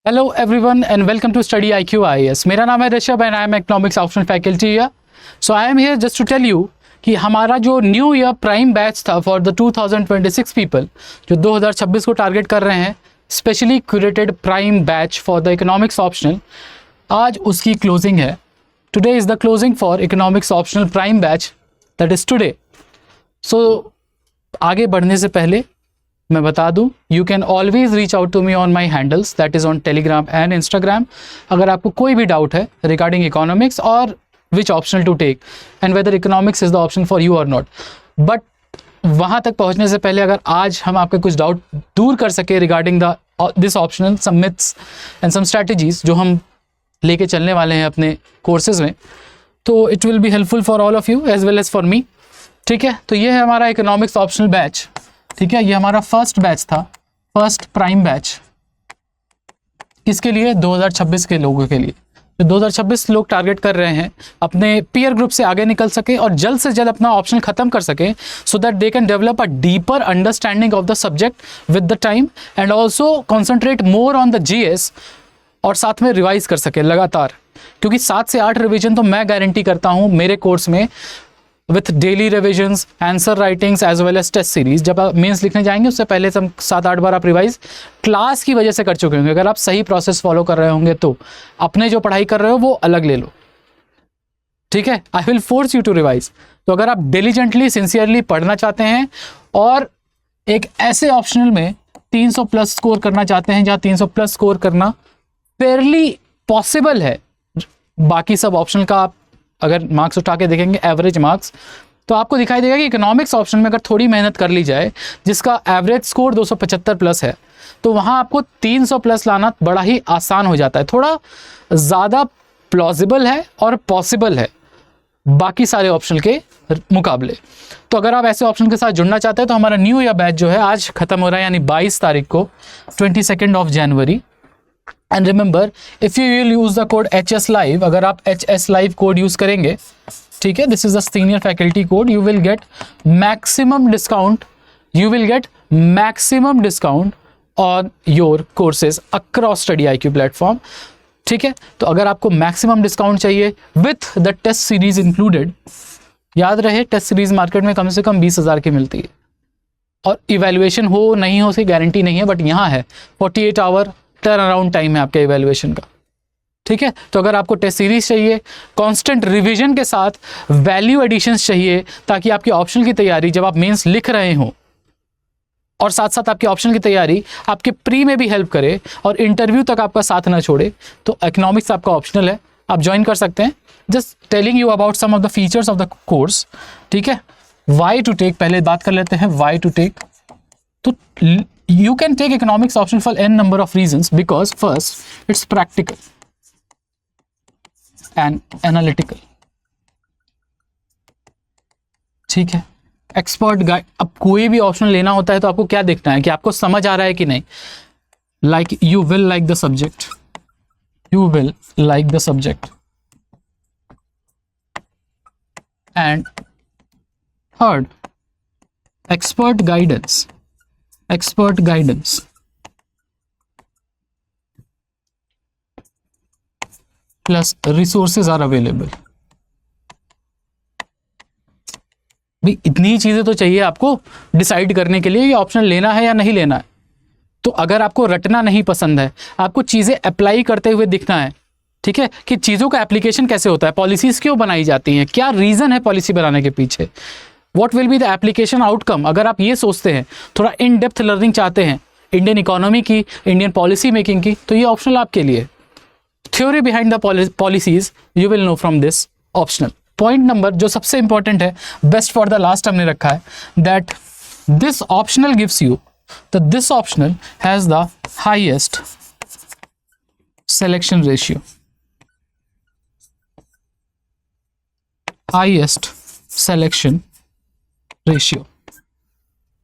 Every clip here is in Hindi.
Hello everyone and welcome to study IQ IAS। मेरा नाम है Rishabh and I am economics optional faculty here. So I am here just to tell you कि हमारा जो न्यू ईयर प्राइम बैच था फॉर द 2026 पीपल जो 2026 को टारगेट कर रहे हैं, specially curated prime batch for the economics optional, आज उसकी क्लोजिंग है। Today is the closing for economics optional prime batch, that is today. सो आगे बढ़ने से पहले मैं बता दूं, you can always reach out to me on my handles, that is on Telegram and Instagram. अगर आपको कोई भी डाउट है रिगार्डिंग इकोनॉमिक्स और which optional to take and whether economics is the option for you और नॉट, बट वहाँ तक पहुँचने से पहले अगर आज हम आपके कुछ डाउट दूर कर सके regarding this optional, some myths and some strategies जो हम लेके चलने वाले हैं अपने कोर्सेज में, तो it will be helpful for all of you as well as for me. ठीक है, तो ये है हमारा इकोनॉमिक्स ऑप्शनल बैच। ठीक है, ये हमारा फर्स्ट बैच था, फर्स्ट प्राइम बैच। किसके लिए? 2026 के लोगों के लिए। तो 2026 लोग टारगेट कर रहे हैं अपने पीयर ग्रुप से आगे निकल सके और जल्द से जल्द अपना ऑप्शन खत्म कर सके, so that they can develop a deeper understanding of the subject with the time and also concentrate more on the GS और साथ में रिवाइज कर सके लगातार। क्योंकि 7 से 8 रिविजन तो मैं गारंटी करता हूँ मेरे कोर्स में, with daily revisions, answer writings as well as test series. जब आप मेंस लिखने जाएंगे उससे पहले से 7-8 बार आप रिवाइज क्लास की वजह से कर चुके होंगे। अगर आप सही प्रोसेस फॉलो कर रहे होंगे तो अपने जो पढ़ाई कर रहे हो वो अलग ले लो। ठीक है, I will force you to revise. तो अगर आप डिलीजेंटली सिंसियरली पढ़ना चाहते हैं और एक ऐसे ऑप्शनल में 300 प्लस स्कोर करना चाहते हैं जहाँ 300 प्लस स्कोर करना फेयरली पॉसिबल है, बाकी सब ऑप्शनल का आप अगर मार्क्स उठा के देखेंगे एवरेज मार्क्स, तो आपको दिखाई देगा कि इकोनॉमिक्स ऑप्शन में अगर थोड़ी मेहनत कर ली जाए, जिसका एवरेज स्कोर 275 प्लस है, तो वहाँ आपको 300 प्लस लाना बड़ा ही आसान हो जाता है। थोड़ा ज़्यादा प्लॉजिबल है और पॉसिबल है बाकी सारे ऑप्शन के मुकाबले। तो अगर आप ऐसे ऑप्शन के साथ जुड़ना चाहते हैं तो हमारा न्यू ईयर बैच जो है आज खत्म हो रहा है, यानी 22 तारीख को, 22 जनवरी। And remember, if you will use the code HS Live, अगर आप HS Live कोड यूज़ करेंगे, ठीक है, this is the senior faculty code, you will get maximum discount, you will get maximum discount on your courses across study IQ platform. ठीक है, तो अगर आपको मैक्सिमम डिस्काउंट चाहिए with the test series included, याद रहे टेस्ट सीरीज मार्केट में कम से कम 20,000 की मिलती है और इवेल्युएशन हो नहीं हो उसकी गारंटी नहीं है, बट यहाँ है 48 आवर टर्न अराउंड टाइम है आपके इवैल्यूएशन का। ठीक है, तो अगर आपको टेस्ट सीरीज चाहिए, कांस्टेंट रिवीजन के साथ वैल्यू एडिशंस चाहिए, ताकि आपकी ऑप्शन की तैयारी जब आप मेंस लिख रहे हो और साथ साथ आपकी ऑप्शन की तैयारी आपके प्री में भी हेल्प करे और इंटरव्यू तक आपका साथ ना छोड़े, तो इकोनॉमिक्स आपका ऑप्शनल है, आप ज्वाइन कर सकते हैं। Just telling you about some of the features of the course. ठीक है, वाई टू टेक, पहले बात कर लेते हैं वाई टू टेक। तो you can take economics option for n number of reasons, because first it's practical and analytical। ठीक है, एक्सपर्ट गाइड। अब कोई भी ऑप्शन लेना होता है तो आपको क्या देखना है कि आपको समझ आ रहा है कि नहीं। Like you will like the subject, you will like the subject. And third, expert guidance, expert guidance plus resources are available। भाई इतनी चीजें तो चाहिए आपको डिसाइड करने के लिए ये ऑप्शन लेना है या नहीं लेना है। तो अगर आपको रटना नहीं पसंद है, आपको चीजें अप्लाई करते हुए दिखना है, ठीक है, कि चीजों का एप्लीकेशन कैसे होता है, पॉलिसीज क्यों बनाई जाती हैं, क्या रीजन है पॉलिसी बनाने के पीछे, What will be the application outcome, अगर आप ये सोचते हैं, थोड़ा इन डेप्थ लर्निंग चाहते हैं इंडियन इकोनॉमी की, इंडियन पॉलिसी मेकिंग की, तो ये ऑप्शनल आपके लिए। Theory behind the policies you will know from this optional. Point number जो सबसे इंपॉर्टेंट है, बेस्ट फॉर द लास्ट हमने रखा है, that this optional gives you, तो this optional has the highest selection ratio, highest selection ratio.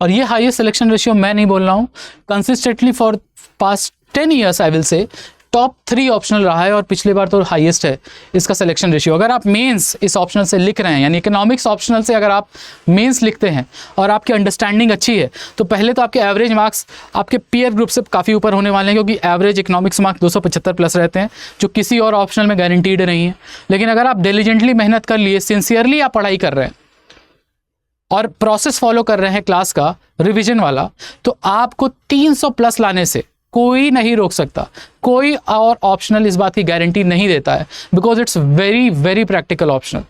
और ये हाईएस्ट सिलेक्शन रेशियो मैं नहीं बोल रहा हूं, consistently for past 10 years I will say top 3 optional रहा है और पिछले बार तो हाईएस्ट है इसका सिलेक्शन रेशियो। अगर आप मेंस इस ऑप्शनल से लिख रहे हैं, यानी इकोनॉमिक्स ऑप्शनल से अगर आप मेंस लिखते हैं और आपकी अंडरस्टैंडिंग अच्छी है, तो पहले तो आपके एवरेज मार्क्स आपके पीयर ग्रुप से काफ़ी ऊपर होने वाले हैं, क्योंकि एवरेज इकोनॉमिक्स मार्क्स 275 प्लस रहते हैं, जो किसी और ऑप्शनल में गारंटीड नहीं है। लेकिन अगर आप डिलीजेंटली मेहनत कर लिए, सिंसियरली आप पढ़ाई कर रहे हैं और प्रोसेस फॉलो कर रहे हैं क्लास का रिवीजन वाला, तो आपको 300 प्लस लाने से कोई नहीं रोक सकता। कोई और ऑप्शनल इस बात की गारंटी नहीं देता है, because it's very very practical optional.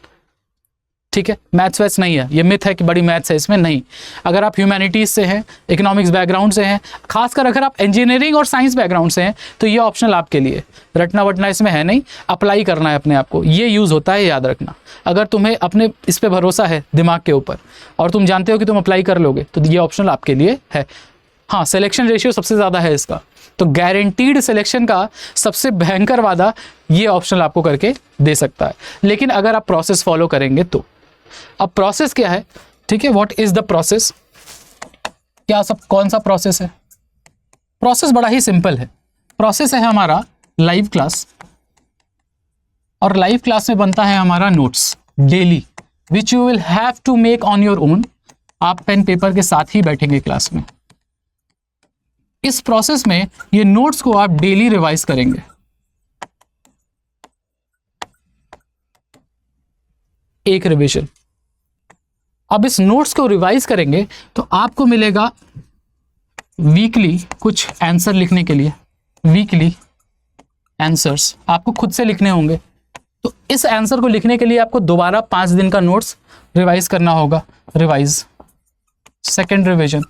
ठीक है, मैथ्स वैथ्स नहीं है, ये मिथ है कि बड़ी मैथ्स है इसमें, नहीं। अगर आप ह्यूमैनिटीज़ से हैं, इकोनॉमिक्स बैकग्राउंड से हैं, खासकर अगर आप इंजीनियरिंग और साइंस बैकग्राउंड से हैं, तो ये ऑप्शनल आपके लिए। रटना वटना इसमें है नहीं, अप्लाई करना है अपने आप को, ये यूज़ होता है, याद रखना। अगर तुम्हें अपने इस पर भरोसा है दिमाग के ऊपर और तुम जानते हो कि तुम अप्लाई कर लोगे, तो ये ऑप्शनल आपके लिए है। हाँ, सिलेक्शन रेशियो सबसे ज़्यादा है इसका, तो गारंटीड सिलेक्शन का सबसे भयंकर वादा ये ऑप्शनल आपको करके दे सकता है। लेकिन अगर आप प्रोसेस फॉलो करेंगे तो। अब प्रोसेस क्या है, ठीक है, व्हाट इज द प्रोसेस, क्या सब कौन सा प्रोसेस है? प्रोसेस बड़ा ही सिंपल है। प्रोसेस है हमारा लाइव क्लास, और लाइव क्लास में बनता है हमारा notes daily, which you will have to make on your own. आप पेन पेपर के साथ ही बैठेंगे क्लास में। इस प्रोसेस में ये नोट्स को आप डेली रिवाइज करेंगे। एक रिवीजन। अब इस नोट्स को रिवाइज करेंगे तो आपको मिलेगा वीकली कुछ आंसर लिखने के लिए, वीकली आंसर्स आपको खुद से लिखने होंगे। तो इस आंसर को लिखने के लिए आपको दोबारा 5 दिन का नोट्स रिवाइज करना होगा, रिवाइज, सेकेंड रिवीजन।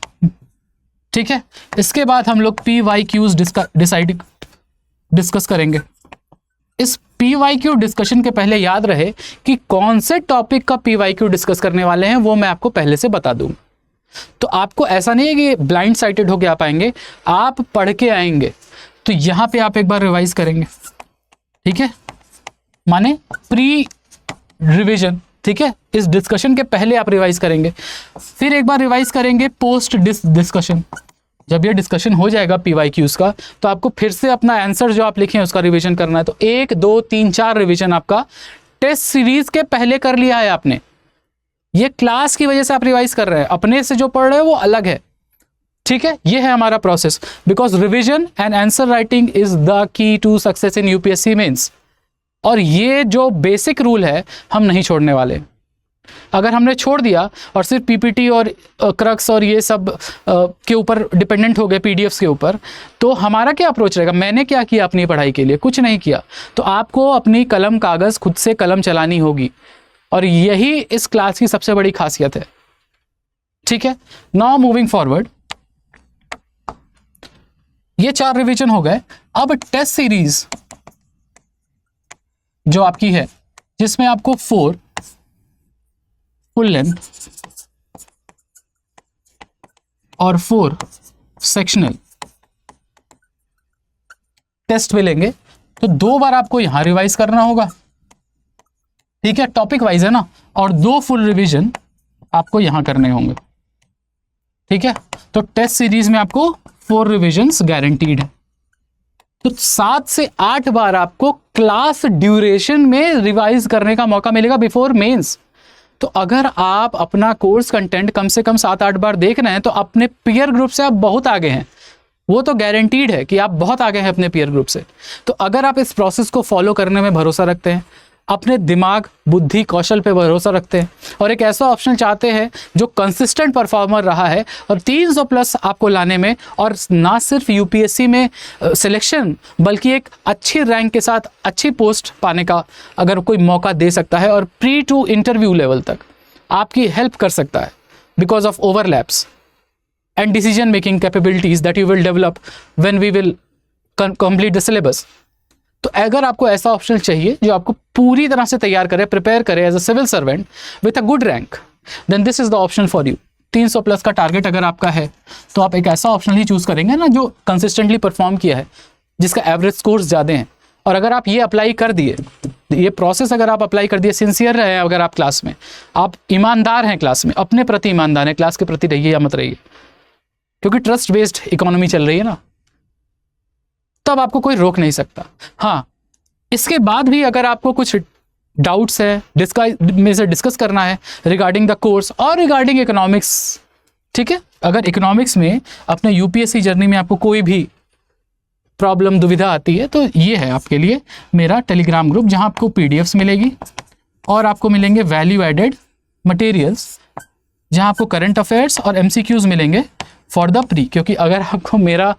ठीक है, इसके बाद हम लोग PYQs डिस्कस करेंगे। इस PYQ डिस्कशन के पहले याद रहे कि कौन से टॉपिक का PYQ डिस्कस करने वाले हैं, वो मैं आपको पहले से बता दूं। तो आपको ऐसा नहीं है कि ब्लाइंड साइटेड होके आप आएंगे, आप पढ़ के आएंगे। तो यहां पे आप एक बार रिवाइज करेंगे, ठीक है, माने प्री रिवीजन। ठीक है, इस डिस्कशन के पहले आप रिवाइज करेंगे, फिर एक बार रिवाइज करेंगे पोस्ट डिस्कशन। जब ये डिस्कशन हो जाएगा PYQs का, तो आपको फिर से अपना आंसर जो आप लिखे हैं उसका रिवीजन करना है। तो 1 2 3 4 रिवीजन आपका टेस्ट सीरीज के पहले कर लिया है आपने। ये क्लास की वजह से आप रिवाइज कर रहे हैं, अपने से जो पढ़ रहे हो वो अलग है। ठीक है, ये है हमारा process, because revision and answer writing is the key to success in UPSC mains. और ये जो बेसिक रूल है हम नहीं छोड़ने वाले। अगर हमने छोड़ दिया और सिर्फ PPT और क्रक्स और ये सब के ऊपर डिपेंडेंट हो गए, PDFs के ऊपर, तो हमारा क्या अप्रोच रहेगा? मैंने क्या किया अपनी पढ़ाई के लिए? कुछ नहीं किया। तो आपको अपनी कलम कागज़ खुद से कलम चलानी होगी, और यही इस क्लास की सबसे बड़ी खासियत है। ठीक है, नाउ मूविंग फॉरवर्ड, ये 4 रिवीजन हो गए। अब टेस्ट सीरीज जो आपकी है, जिसमें आपको 4 फुल लेंथ और 4 सेक्शनल टेस्ट मिलेंगे, तो 2 बार आपको यहां रिवाइज करना होगा। ठीक है, टॉपिक वाइज है ना, और 2 फुल रिवीजन आपको यहां करने होंगे। ठीक है, तो टेस्ट सीरीज में आपको 4 रिवीजन्स गारंटीड है। तो 7 से 8 बार आपको क्लास ड्यूरेशन में रिवाइज करने का मौका मिलेगा बिफोर मेंस। तो अगर आप अपना कोर्स कंटेंट कम से कम 7-8 बार देख रहे हैं, तो अपने पीयर ग्रुप से आप बहुत आगे हैं। वो तो गारंटीड है कि आप बहुत आगे हैं अपने पीयर ग्रुप से। तो अगर आप इस प्रोसेस को फॉलो करने में भरोसा रखते हैं, अपने दिमाग, बुद्धि, कौशल पे भरोसा रखते हैं, और एक ऐसा ऑप्शन चाहते हैं जो कंसिस्टेंट परफॉर्मर रहा है और 300 प्लस आपको लाने में, और ना सिर्फ UPSC में सिलेक्शन, बल्कि एक अच्छी रैंक के साथ अच्छी पोस्ट पाने का अगर कोई मौका दे सकता है, और प्री टू इंटरव्यू लेवल तक आपकी हेल्प कर सकता है, because of overlaps and decision making capabilities that you will develop when we will complete the syllabus. तो अगर आपको ऐसा ऑप्शन चाहिए जो आपको पूरी तरह से तैयार करे, प्रिपेयर करे as a civil servant with a good rank, then this is the option for you. 300 plus का टारगेट अगर आपका है, तो आप एक ऐसा ऑप्शन ही चूज करेंगे ना जो कंसिस्टेंटली परफॉर्म किया है, जिसका एवरेज स्कोर्स ज़्यादा हैं। और अगर आप ये अप्लाई कर दिए, ये प्रोसेस अगर आप अप्लाई कर दिए, सिंसियर रहे अगर आप क्लास में, आप ईमानदार हैं क्लास में, अपने प्रति ईमानदार हैं, क्लास के प्रति रहिए या मत रहिए, क्योंकि ट्रस्ट बेस्ड इकोनॉमी चल रही है ना। तब आपको कोई रोक नहीं सकता। हाँ, इसके बाद भी अगर आपको कुछ डाउट्स है में से डिस्कस करना है रिगार्डिंग द कोर्स और रिगार्डिंग इकोनॉमिक्स, ठीक है, अगर इकोनॉमिक्स में अपने यूपीएससी जर्नी में आपको कोई भी प्रॉब्लम दुविधा आती है, तो ये है आपके लिए मेरा टेलीग्राम ग्रुप, जहां आपको पीडीएफ्स मिलेगी और आपको मिलेंगे वैल्यू एडेड मटेरियल्स, जहां आपको करंट अफेयर्स और एमसीक्यूज मिलेंगे फॉर द प्री, क्योंकि अगर आपको मेरा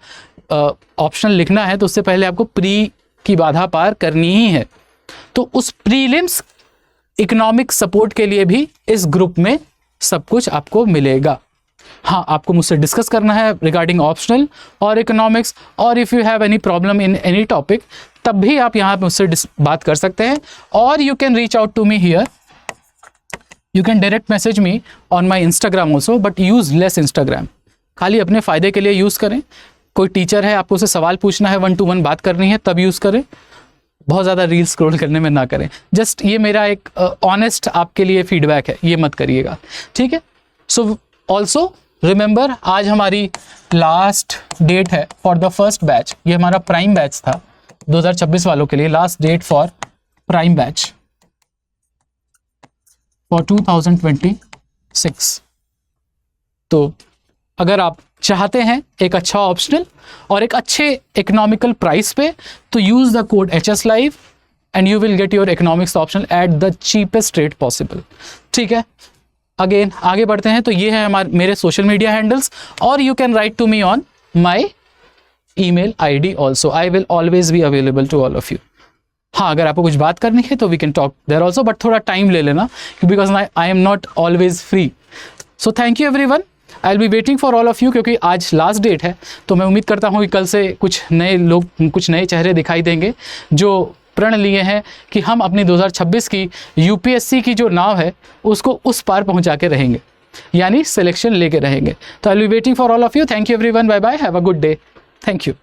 ऑप्शनल लिखना है तो उससे पहले आपको प्री की बाधा पार करनी ही है। तो उस प्रीलिम्स इकोनॉमिक सपोर्ट के लिए भी इस ग्रुप में सब कुछ आपको मिलेगा। हाँ, आपको मुझसे डिस्कस करना है रिगार्डिंग ऑप्शनल और इकोनॉमिक्स, और if you have any problem in any topic, तब भी आप यहाँ मुझसे बात कर सकते हैं। और you can reach out to me here, you can direct message me on my Instagram also, but use less Instagram, खाली अपने फ़ायदे के लिए यूज़ करें। कोई टीचर है, आपको उससे सवाल पूछना है, 1-to-1 बात करनी है, तब यूज़ करें, बहुत ज़्यादा रील स्क्रॉल करने में ना करें। जस्ट ये मेरा एक ऑनेस्ट आपके लिए फीडबैक है, ये मत करिएगा, ठीक है। सो ऑल्सो रिमेंबर, आज हमारी लास्ट डेट है फॉर द फर्स्ट बैच। ये हमारा प्राइम बैच था 2026 वालों के लिए, last date for prime batch for 2026। तो अगर आप चाहते हैं एक अच्छा ऑप्शनल और एक अच्छे इकोनॉमिकल प्राइस पे, तो use the code HS Live and you will get your economics optional at the cheapest rate possible, ठीक है। अगेन आगे बढ़ते हैं, तो ये है मेरे सोशल मीडिया हैंडल्स, और you can write to me on my email ID also, I will always be available to all of you. हाँ, अगर आपको कुछ बात करनी है तो we can talk there also, but थोड़ा टाइम ले लेना, because I am not always free. So thank you everyone, I will be waiting for all of you, क्योंकि आज लास्ट डेट है। तो मैं उम्मीद करता हूँ कि कल से कुछ नए लोग, कुछ नए चेहरे दिखाई देंगे जो प्रण लिए हैं कि हम अपनी 2026 की यूपीएससी की जो नाव है उसको उस पार पहुँचा के रहेंगे, यानी सिलेक्शन लेके रहेंगे। तो I will be waiting for all of you. Thank you everyone, bye bye, have a good day, thank you.